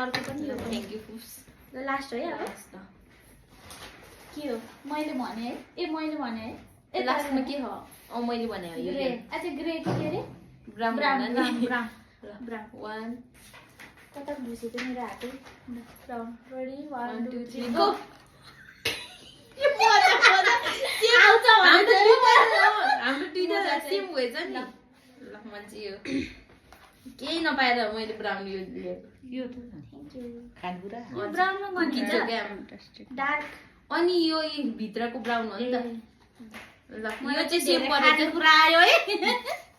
अर्को पनि यो थ्याङ्क यू फुस ल लास्ट है अब के हो मैले भने है ए मैले भने है ए लास्टमा के हो मैले भने हो यो ग्रे अच्छा ग्रे के अरे brown brown brown brown brown brown 1 कता घुसे त मेरो हातै ब्राउन रेडी 1 2 3 गो आउँछ भने हाम्रो दुईटा सेम भएछ नि ल मान्छे यो केही नपाएर मैले ब्राउन यो लिएको यो त थ्यांक यू खानपुरा यो ब्राउनमा किन्छ भनिन्छ क्या डार्क अनि यो भित्रको ब्राउन हो नि त ल यो चाहिँ सेम धेरै परेछ कुरा आयो है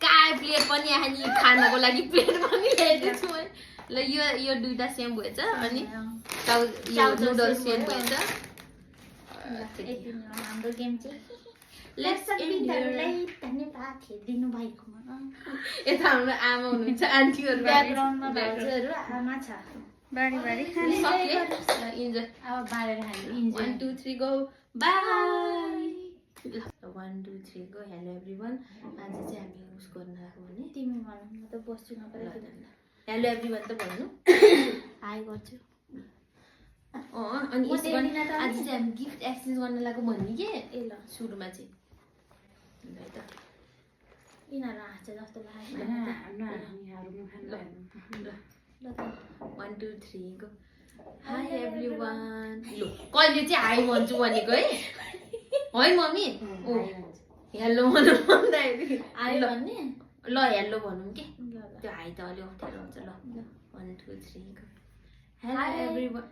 काय प्लेट पनि आयो नि खानको लागि प्लेट पनि ल्याएको छु मैले ल यो दुईटा सेम भएछ अनि यो नुडल सेम भएछ यति नै हो हाम्रो गेम चाहिँ लेट्स एन्ड धन्यवाद दिनु भएकोमा यता हाम्रो आमा हुनुहुन्छ आन्टीहरु ब्याकग्राउन्डमा भाउजूहरू आमा छ बारी बारी सक्यो इन्जोय अब बारेर हामी enjoy 1 2 3 go bye 1 2 3 go hello everyone आज चाहिँ हामी उस गर्न लाग्यो भने तिमी भन म त बस्छु नपरे हेलो एभ्रीवन त भन्नु हाई गर्छु अनि आज चाहिँ हामी गिफ्ट एक्सचेन्ज गर्न लाग्यो भन्ने के ए ल सुरुमा चाहिँ ल त यिनीहरू हाँस्छ जस्तो लाग्यो ल त 1 2 3 गो हाई एभ्रीवन लो कहिले चाहिँ हाई भन्छु भनेको है है मम्मी ओ हेलो भन्नु भन्दाखेरि आयो भन्ने ल हेलो भनौँ के त्यो हाई त अलि अप्ठ्यारो हुन्छ ल 1 2 3 गो हेलो एभ्रीवन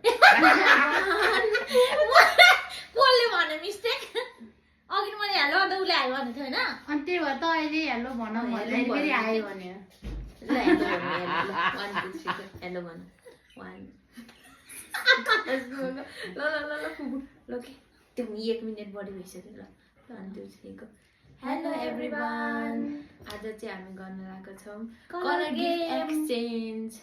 कसले भने मिस्टेक अघि मैले हेलो अन्त उसले हाई भनेको थियो होइन अनि त्यही भएर त अहिले हेलो भनौँ भन्दै फेरि आयो भने ल हेलो हेलो भन 1 ल फुबु ल के त्यो 1 मिनेट बढी भइसक्यो ल 1 2 3 गो हेलो एभ्रीवन आज चाहिँ हामी गर्न लागेका छौँ कलर गिफ्ट एक्सचेन्ज